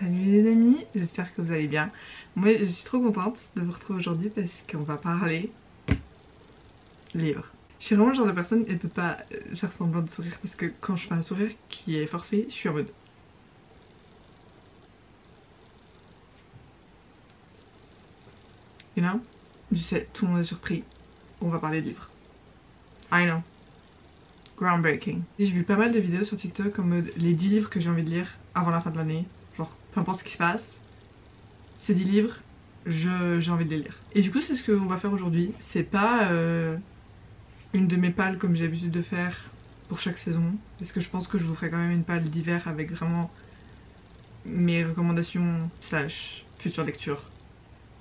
Salut les amis, j'espère que vous allez bien. Moi je suis trop contente de vous retrouver aujourd'hui parce qu'on va parler livres. Je suis vraiment le genre de personne, elle peut pas faire semblant de sourire parce que quand je fais un sourire qui est forcé, je suis en mode... You know? Je sais, tout le monde est surpris. On va parler de livres. I know. Groundbreaking. J'ai vu pas mal de vidéos sur TikTok en mode les 10 livres que j'ai envie de lire avant la fin de l'année. Genre, peu importe ce qui se passe, ces 10 livres, j'ai envie de les lire. Et du coup, c'est ce qu'on va faire aujourd'hui. C'est pas une de mes pales comme j'ai l'habitude de faire pour chaque saison. Parce que je pense que je vous ferai quand même une palle d'hiver avec vraiment mes recommandations slash futures lectures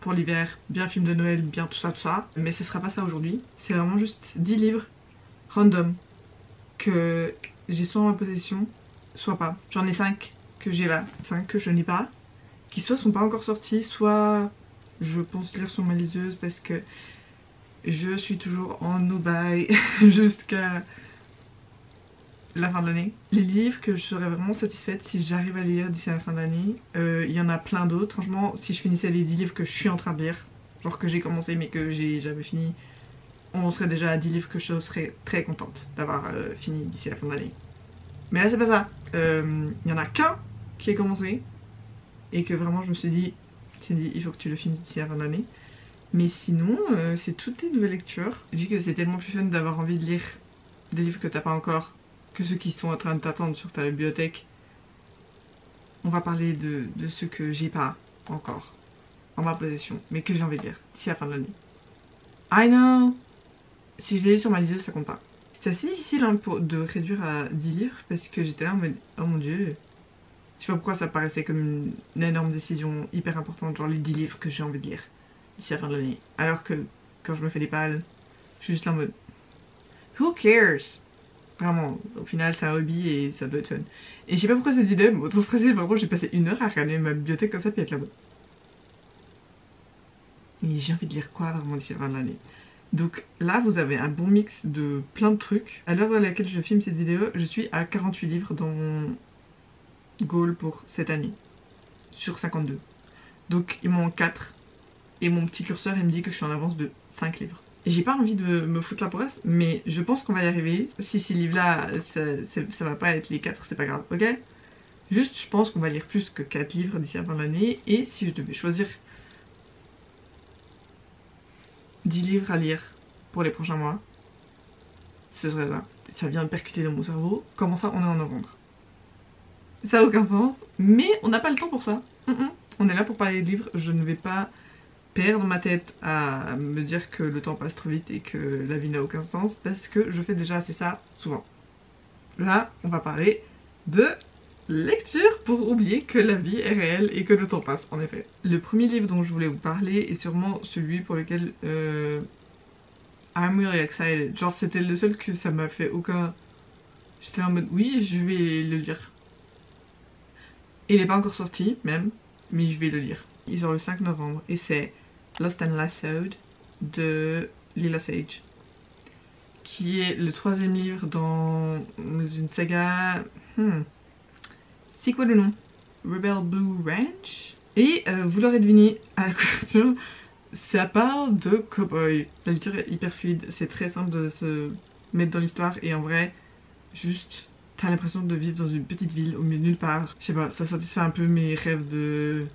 pour l'hiver, bien film de Noël, bien tout ça. Mais ce sera pas ça aujourd'hui. C'est vraiment juste 10 livres random que j'ai soit en ma possession, soit pas. J'en ai 5 que j'ai là, 5 que je n'ai pas, qui soit sont pas encore sortis, soit je pense lire sur ma liseuse parce que je suis toujours en no-buy jusqu'à la fin de l'année. Les livres que je serais vraiment satisfaite si j'arrive à les lire d'ici à la fin de l'année, il y en a plein d'autres. Franchement, si je finissais les 10 livres que je suis en train de lire, genre que j'ai commencé mais que j'ai jamais fini, on serait déjà à 10 livres que je serais très contente d'avoir fini d'ici à la fin de l'année. Mais là c'est pas ça, il y en a qu'un qui est commencé et que vraiment je me suis dit, Cindy, il faut que tu le finisses d'ici à la fin de l'année. Mais sinon, c'est toutes les nouvelles lectures. Vu que c'est tellement plus fun d'avoir envie de lire des livres que t'as pas encore que ceux qui sont en train de t'attendre sur ta bibliothèque, on va parler de ceux que j'ai pas encore en ma possession, mais que j'ai envie de lire d'ici à la fin de l'année. I know! Si je l'ai lu sur ma liseuse, ça compte pas. C'est assez difficile hein, de réduire à 10 livres parce que j'étais là en mode oh mon dieu. Je sais pas pourquoi ça paraissait comme une énorme décision hyper importante, genre les 10 livres que j'ai envie de lire d'ici à la fin de l'année. Alors que quand je me fais des pales, je suis juste là en mode who cares? Vraiment, au final c'est un hobby et ça doit être fun. Et je sais pas pourquoi cette vidéo m'a trop stressée, par contre j'ai passé 1 heure à regarder ma bibliothèque comme ça puis être là-bas. Et j'ai envie de lire quoi vraiment d'ici à la fin de l'année? Donc là vous avez un bon mix de plein de trucs. À l'heure à laquelle je filme cette vidéo, je suis à 48 livres dans mon goal pour cette année. Sur 52. Donc il m'en manque 4. Et mon petit curseur il me dit que je suis en avance de 5 livres. Et j'ai pas envie de me foutre la poisse, mais je pense qu'on va y arriver. Si ces livres là, ça va pas être les 4, c'est pas grave, ok? Juste je pense qu'on va lire plus que 4 livres d'ici à la fin de l'année. Et si je devais choisir 10 livres à lire pour les prochains mois, ce serait ça. Ça vient de percuter dans mon cerveau. Comment ça, on est en novembre? Ça a aucun sens, mais on n'a pas le temps pour ça. On est là pour parler de livres, je ne vais pas perdre ma tête à me dire que le temps passe trop vite et que la vie n'a aucun sens parce que je fais déjà assez ça souvent. Là, on va parler de lecture pour oublier que la vie est réelle et que le temps passe, en effet. Le premier livre dont je voulais vous parler est sûrement celui pour lequel I'm really excited. Genre c'était le seul que ça m'a fait aucun... J'étais en mode oui, je vais le lire. Il n'est pas encore sorti même, mais je vais le lire. Il sort le 5 novembre et c'est Lost and Lassoed de Lila Sage, qui est le 3e livre dans une saga... C'est quoi le nom? Rebel Blue Ranch. Et vous l'aurez deviné à la couverture, ça parle de cowboy. La lecture est hyper fluide, c'est très simple de se mettre dans l'histoire et en vrai, juste t'as l'impression de vivre dans une petite ville au milieu de nulle part. Je sais pas, ça satisfait un peu mes rêves de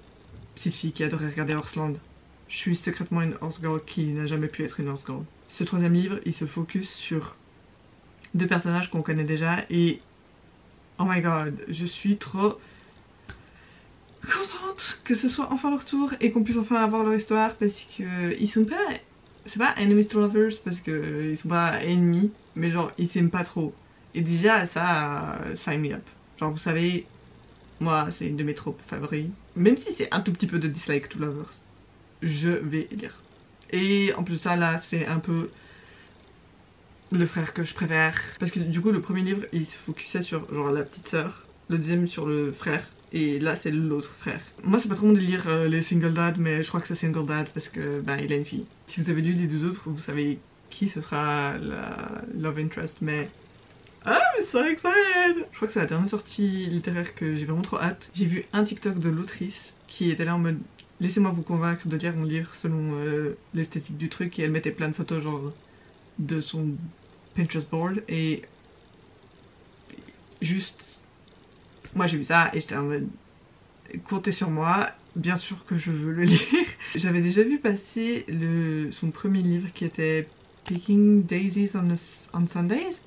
petite fille qui adorait regarder Horseland. Je suis secrètement une horse girl qui n'a jamais pu être une horse girl. Ce 3e livre, il se focus sur 2 personnages qu'on connaît déjà et oh my god, je suis trop contente que ce soit enfin leur tour et qu'on puisse enfin avoir leur histoire parce que ils sont pas... C'est pas enemies to lovers parce que ils sont pas ennemis, mais genre ils s'aiment pas trop. Et déjà ça, sign me up. Genre vous savez, moi c'est une de mes tropes favoris. Même si c'est un tout petit peu de dislike to lovers, je vais lire. Et en plus de ça là c'est un peu le frère que je préfère. Parce que du coup le premier livre il se focusait sur genre la petite sœur, le deuxième sur le frère. Et là c'est l'autre frère. Moi c'est pas trop mon délire les single dad, mais je crois que c'est single dad parce que ben il a une fille. Si vous avez lu les 2 autres, vous savez qui ce sera la love interest, mais Ah mais so excited! Je crois que c'est la dernière sortie littéraire que j'ai vraiment trop hâte. J'ai vu un TikTok de l'autrice qui était là en mode laissez-moi vous convaincre de lire mon livre selon l'esthétique du truc, et elle mettait plein de photos genre de son Pinterest board et juste moi j'ai vu ça et j'étais en mode comptez sur moi, bien sûr que je veux le lire. J'avais déjà vu passer son premier livre qui était Picking Daisies on Sundays,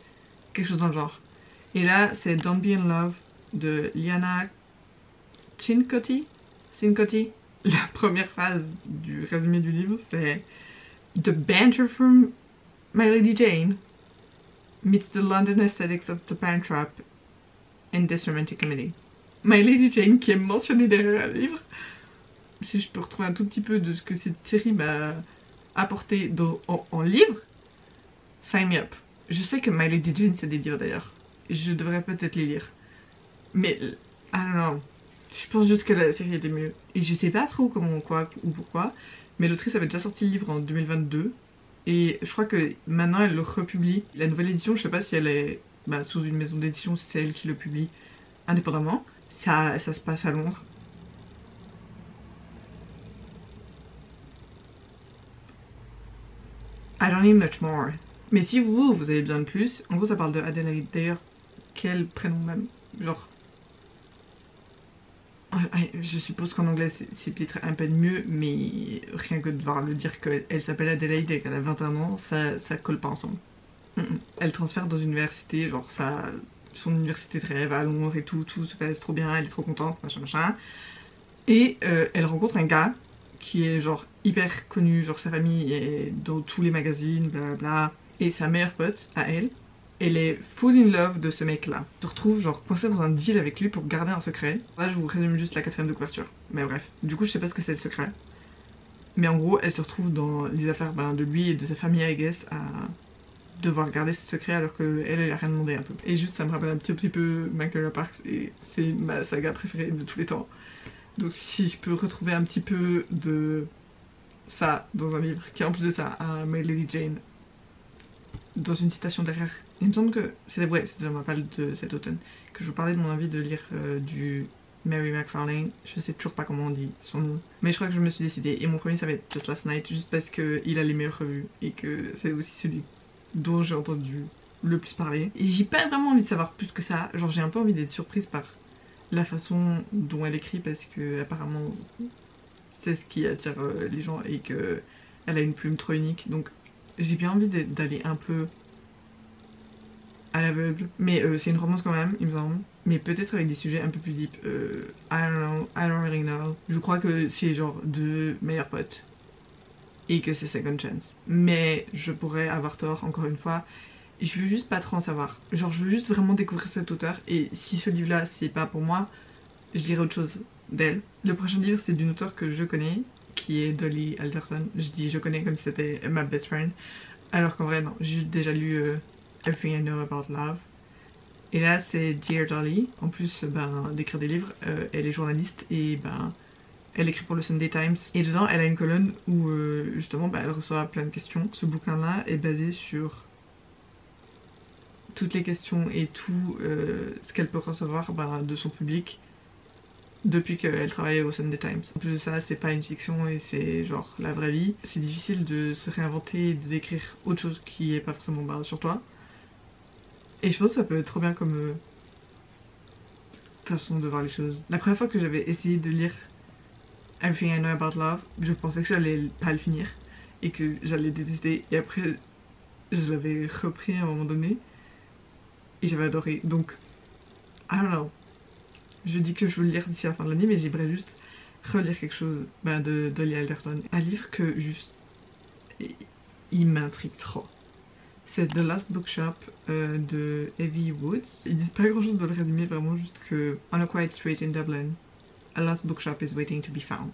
quelque chose dans le genre. Et là c'est Don't Be in Love de Liana Cincotti. La première phrase du résumé du livre c'est The banter from My Lady Jane meets the London aesthetics of the Parent Trap in this romantic comedy. My Lady Jane qui est mentionnée derrière un livre. Si je peux retrouver un tout petit peu de ce que cette série m'a apporté en livre, sign me up. Je sais que My Lady Jane c'est des livres d'ailleurs. Je devrais peut-être les lire. Mais, I don't know. Je pense juste que la série était mieux. Et je sais pas trop comment, quoi ou pourquoi, mais l'autrice avait déjà sorti le livre en 2022. Et je crois que maintenant elle le republie. La nouvelle édition, je sais pas si elle est sous une maison d'édition, si c'est elle qui le publie indépendamment. Ça se passe à Londres. I don't need much more. Mais si vous avez besoin de plus, en gros ça parle de Adelaide. D'ailleurs, quel prénom même. Genre... Je suppose qu'en anglais c'est peut-être un peu mieux, mais rien que de devoir le dire qu'elle s'appelle Adelaide et qu'elle a 21 ans, ça colle pas ensemble. Elle transfère dans une université, genre son université de rêve à Londres et tout se passe trop bien, elle est trop contente, machin machin. Et elle rencontre un gars qui est genre hyper connu, genre sa famille est dans tous les magazines, blablabla. Et sa meilleure pote, à elle est full in love de ce mec là. Elle se retrouve genre coincée dans un deal avec lui pour garder un secret. Là je vous résume juste la 4ème de couverture. Mais bref, du coup je sais pas ce que c'est le secret. Mais en gros elle se retrouve dans les affaires de lui et de sa famille I guess à devoir garder ce secret alors qu'elle a rien demandé un peu. Et juste ça me rappelle un petit peu Michael Parks et c'est ma saga préférée de tous les temps. Donc si je peux retrouver un petit peu de ça dans un livre qui en plus de ça a My Lady Jane dans une citation derrière. Il me semble que c'était dans ma palle de cet automne que je vous parlais de mon envie de lire du Mary McFarlane. Je sais toujours pas comment on dit son nom, mais je crois que je me suis décidée. Et mon premier ça va être Just Last Night, juste parce qu'il a les meilleures revues et que c'est aussi celui dont j'ai entendu le plus parler. Et j'ai pas vraiment envie de savoir plus que ça. Genre j'ai un peu envie d'être surprise par la façon dont elle écrit parce que apparemment c'est ce qui attire les gens et que elle a une plume trop unique. Donc j'ai bien envie d'aller un peu à l'aveugle. Mais c'est une romance quand même, il me semble. Mais peut-être avec des sujets un peu plus deep. I don't know, I don't really know. Je crois que c'est genre 2 meilleurs potes. Et que c'est second chance. Mais je pourrais avoir tort, encore une fois. Et je veux juste pas trop en savoir. Genre je veux juste vraiment découvrir cet auteur. Et si ce livre là c'est pas pour moi, je lirai autre chose d'elle. Le prochain livre c'est d'une auteure que je connais, qui est Dolly Alderson. Je dis je connais comme si c'était ma best friend. Alors qu'en vrai non, j'ai déjà lu Everything I Know About Love. Et là c'est Dear Dolly. En plus d'écrire des livres, elle est journaliste et elle écrit pour le Sunday Times. Et dedans elle a une colonne où justement elle reçoit plein de questions. Ce bouquin là est basé sur toutes les questions et tout ce qu'elle peut recevoir de son public depuis qu'elle travaille au Sunday Times. En plus de ça, c'est pas une fiction et c'est genre la vraie vie. C'est difficile de se réinventer et de décrire autre chose qui est pas forcément sur toi. Et je pense que ça peut être trop bien comme façon de voir les choses. La première fois que j'avais essayé de lire Everything I Know About Love, je pensais que j'allais pas le finir et que j'allais détester. Et après, je l'avais repris à un moment donné et j'avais adoré. Donc, I don't know. Je dis que je veux le lire d'ici la fin de l'année, mais j'aimerais juste relire quelque chose de Dolly Alderton. Un livre que juste... il m'intrigue trop. C'est The Last Bookshop de Evie Woods. Ils disent pas grand chose dans le résumé, vraiment juste que On a quiet street in Dublin, a lost bookshop is waiting to be found.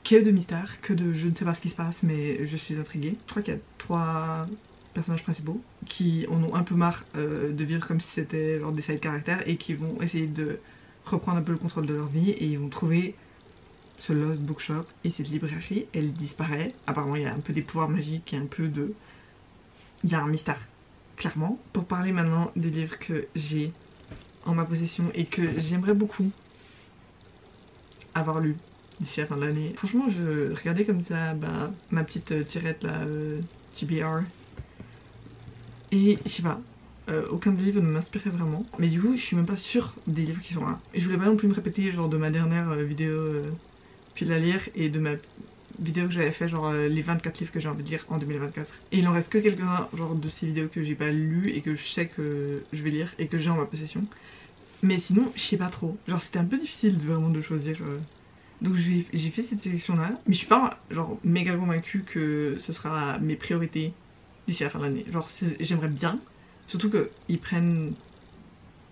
Que de mystère, que de je ne sais pas ce qui se passe, mais je suis intriguée. Je crois qu'il y a 3 personnages principaux qui en ont un peu marre de vivre comme si c'était genre des side caractères et qui vont essayer de reprendre un peu le contrôle de leur vie et ils vont trouver ce Lost Bookshop et cette librairie, elle disparaît. Apparemment il y a un peu des pouvoirs magiques, il y a un peu de... il y a un mystère. clairement. Pour parler maintenant des livres que j'ai en ma possession et que j'aimerais beaucoup avoir lu d'ici la fin de l'année. Franchement, je regardais comme ça ma petite tirette là, TBR. Et je sais pas, aucun des livres ne m'inspirait vraiment. Mais du coup, je suis même pas sûre des livres qui sont là. Et je voulais pas non plus me répéter genre de ma dernière vidéo puis la lire et de ma vidéo que j'avais fait genre les 24 livres que j'ai envie de lire en 2024. Et il en reste que quelques-uns genre de ces vidéos que j'ai pas lues et que je sais que je vais lire et que j'ai en ma possession. Mais sinon, je sais pas trop. Genre c'était un peu difficile vraiment de choisir. Donc j'ai fait cette sélection là. Mais je suis pas genre méga convaincue que ce sera mes priorités d'ici à la fin de l'année. Genre j'aimerais bien. Surtout qu'ils prennent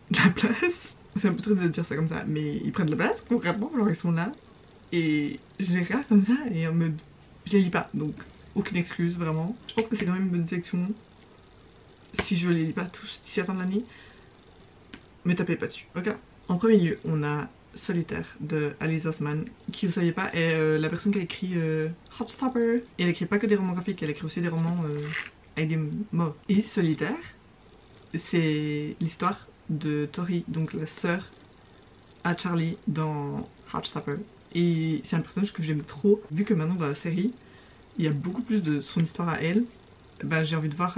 de la place. C'est un peu triste de dire ça comme ça. Mais ils prennent de la place concrètement. Genre ils sont là. Et je les regarde comme ça et en mode... Je les lis pas. Donc aucune excuse vraiment. Je pense que c'est quand même une bonne sélection. Si je les lis pas tous d'ici à la fin de l'année. Me tapez pas dessus, ok. En premier lieu, on a Solitaire de Alice Oseman, qui vous saviez pas est la personne qui a écrit Heartstopper. Et elle écrit pas que des romans graphiques, elle écrit aussi des romans avec des mots. Et Solitaire, c'est l'histoire de Tori, donc la sœur à Charlie dans Heartstopper. Et c'est un personnage que j'aime trop. Vu que maintenant dans la série, il y a beaucoup plus de son histoire à elle, bah, j'ai envie de voir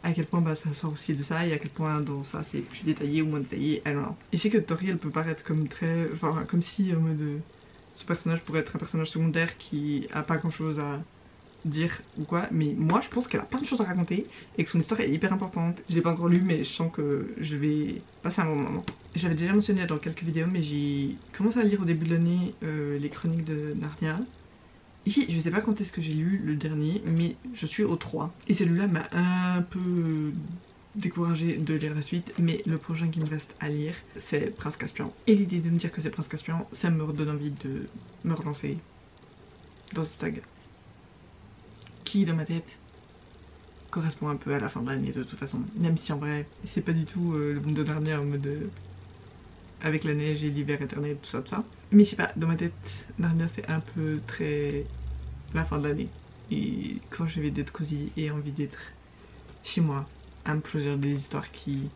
à quel point ça sort aussi de ça et à quel point dans ça c'est plus détaillé ou moins détaillé, alors. Et je sais que Tori elle peut paraître comme très... Enfin comme si en mode... ce personnage pourrait être un personnage secondaire qui a pas grand chose à dire ou quoi, mais moi je pense qu'elle a plein de choses à raconter et que son histoire est hyper importante. Je l'ai pas encore lu mais je sens que je vais passer un bon moment. J'avais déjà mentionné dans quelques vidéos mais j'ai commencé à lire au début de l'année les chroniques de Narnia. Et je sais pas quand est-ce que j'ai lu le dernier, mais je suis au 3. Et celui-là m'a un peu découragée de lire la suite, mais le prochain qui me reste à lire, c'est Prince Caspian. Et l'idée de me dire que c'est Prince Caspian, ça me redonne envie de me relancer dans cette saga. Qui, dans ma tête, correspond un peu à la fin de l'année de toute façon. Même si en vrai, c'est pas du tout le monde de Narnia en mode... avec la neige et l'hiver éternel, tout ça. Mais je sais pas, dans ma tête, Narnia c'est un peu très la fin de l'année. Et quand j'ai envie d'être cosy et envie d'être chez moi, à me plonger des histoires qui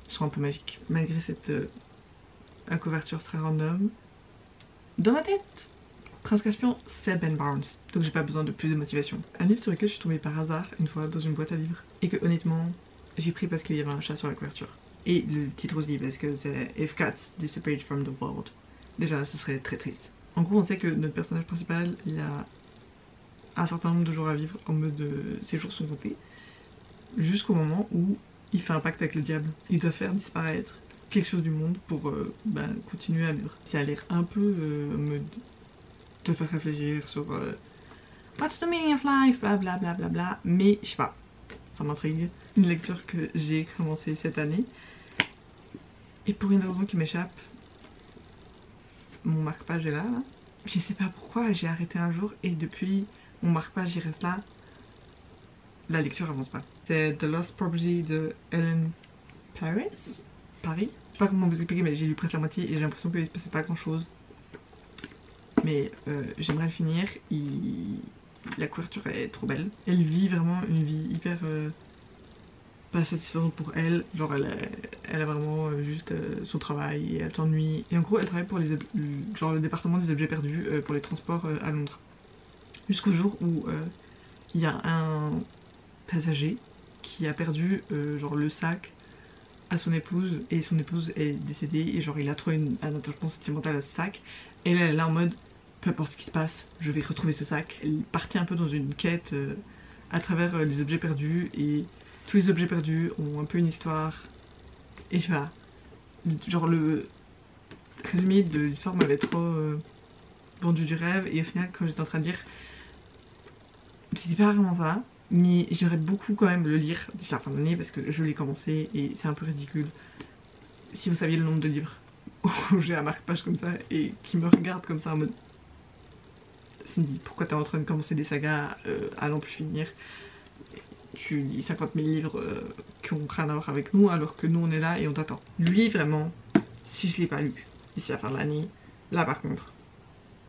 sont un peu magiques. Malgré cette couverture très random. Dans ma tête, Prince Caspian c'est Ben Barnes. Donc j'ai pas besoin de plus de motivation. Un livre sur lequel je suis tombée par hasard une fois dans une boîte à livres. Et que honnêtement, j'ai pris parce qu'il y avait un chat sur la couverture. Et le titre aussi parce que c'est If Cats Disappeared from the World. Déjà ce serait très triste. En gros on sait que notre personnage principal il a un certain nombre de jours à vivre en mode ses jours sont comptés. Jusqu'au moment où il fait un pacte avec le diable. Il doit faire disparaître quelque chose du monde pour continuer à vivre. Ça a l'air un peu mode te faire réfléchir sur what's the meaning of life, blablabla, bla, bla, bla. Mais je sais pas, ça m'intrigue. Une lecture que j'ai commencé cette année. Et pour une raison qui m'échappe, mon marque-page est là. Je sais pas pourquoi, j'ai arrêté un jour et depuis mon marque-page il reste là. La lecture avance pas. C'est The Lost Property de Ellen Paris. Je sais pas comment vous expliquer mais j'ai lu presque la moitié et j'ai l'impression qu'il se passait pas grand chose. Mais j'aimerais le finir. La couverture est trop belle. Elle vit vraiment une vie hyper... pas satisfaisante pour elle, genre elle a vraiment juste son travail et elle s'ennuie. Et en gros elle travaille pour genre le département des objets perdus pour les transports à Londres. Jusqu'au jour où il y a un passager qui a perdu genre le sac à son épouse et son épouse est décédée et genre il a trouvé un attachement sentimental à ce sac et là elle est là en mode peu importe ce qui se passe, je vais retrouver ce sac. Elle partit un peu dans une quête à travers les objets perdus et tous les objets perdus ont un peu une histoire. Et je sais pas, genre le résumé de l'histoire m'avait trop vendu du rêve et au final quand j'étais en train de lire, c'était pas vraiment ça. Mais j'aimerais beaucoup quand même le lire d'ici la fin de l'année parce que je l'ai commencé et c'est un peu ridicule. Si vous saviez le nombre de livres où j'ai un marque-page comme ça et qui me regarde comme ça en mode Cindy, pourquoi t'es en train de commencer des sagas à n'en plus finir? Tu lis 50 000 livres qui ont rien à voir avec nous alors que nous on est là et on t'attend. Lui vraiment, si je l'ai pas lu d'ici la fin de l'année, là par contre,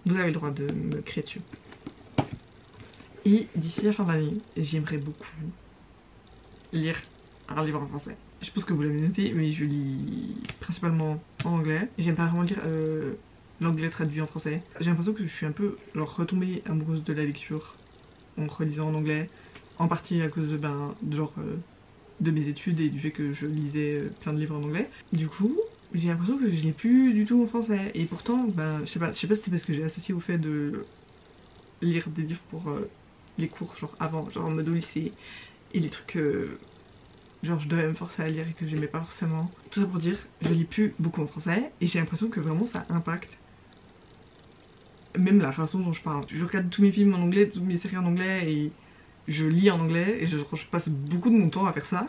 vous avez le droit de me crier dessus. Et d'ici la fin de l'année, j'aimerais beaucoup lire un livre en français. Je pense que vous l'avez noté, mais je lis principalement en anglais. J'aime pas vraiment lire l'anglais traduit en français. J'ai l'impression que je suis un peu genre retombée amoureuse de la lecture en relisant en anglais, en partie à cause de mes études et du fait que je lisais plein de livres en anglais. Du coup, j'ai l'impression que je l'ai plus du tout en français. Et pourtant, je sais pas si c'est parce que j'ai associé au fait de lire des livres pour les cours, genre avant, genre en mode au lycée, et les trucs genre je devais me forcer à lire et que j'aimais pas forcément. Tout ça pour dire, je lis plus beaucoup en français et j'ai l'impression que vraiment ça impacte même la façon dont je parle. Je regarde tous mes films en anglais, toutes mes séries en anglais et je lis en anglais et je passe beaucoup de mon temps à faire ça.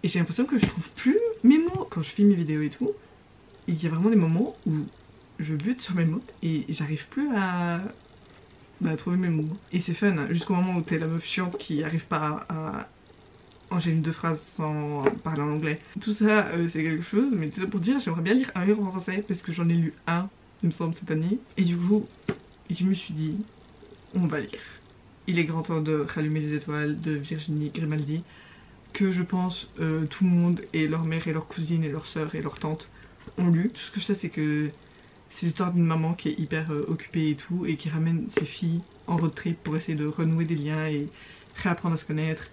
Et j'ai l'impression que je trouve plus mes mots quand je filme mes vidéos et tout. Il y a vraiment des moments où je bute sur mes mots et j'arrive plus à trouver mes mots. Et c'est fun, hein, jusqu'au moment où t'es la meuf chiante qui arrive pas à enchaîner deux phrases sans parler en anglais. Tout ça, c'est quelque chose, mais tout ça pour dire, j'aimerais bien lire un livre en français parce que j'en ai lu un, il me semble, cette année. Et du coup, je me suis dit, on va lire. Il est grand temps de rallumer les étoiles de Virginie Grimaldi, que je pense tout le monde et leur mère et leur cousine et leur sœur et leur tante ont lu. Tout ce que je sais, c'est que c'est l'histoire d'une maman qui est hyper occupée et tout, et qui ramène ses filles en road trip pour essayer de renouer des liens et réapprendre à se connaître.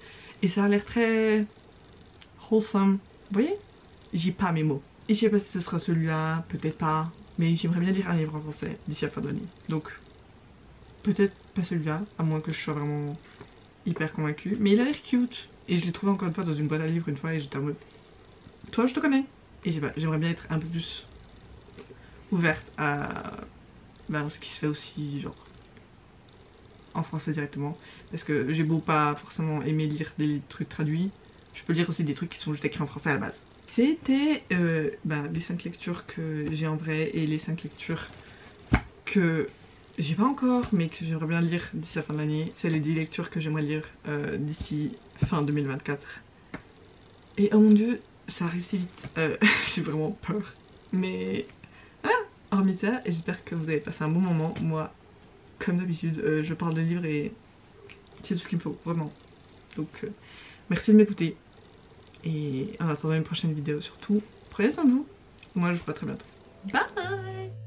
Et ça a l'air très wholesome. Vous voyez? J'ai pas mes mots. Et je sais pas si ce sera celui-là, peut-être pas. Mais j'aimerais bien lire un livre en français d'ici la fin de l'année. Donc, peut-être pas celui-là, à moins que je sois vraiment hyper convaincue. Mais il a l'air cute. Et je l'ai trouvé encore une fois dans une boîte à livres une fois et j'étais en mode, toi je te connais. Et je sais pas, j'aimerais bien être un peu plus ouverte à ce qui se fait aussi, genre, en français directement. Parce que j'ai beau pas forcément aimer lire des trucs traduits, je peux lire aussi des trucs qui sont juste écrits en français à la base. C'était les 5 lectures que j'ai en vrai et les 5 lectures que j'ai pas encore mais que j'aimerais bien lire d'ici la fin de l'année. C'est les 10 lectures que j'aimerais lire d'ici fin 2024. Et oh mon dieu, ça arrive si vite. J'ai vraiment peur. Mais hormis ça, j'espère que vous avez passé un bon moment. Moi, comme d'habitude, je parle de livres et c'est tout ce qu'il me faut, vraiment. Donc, merci de m'écouter. Et en attendant une prochaine vidéo, surtout, prenez soin de vous. Moi, je vous vois très bientôt. Bye!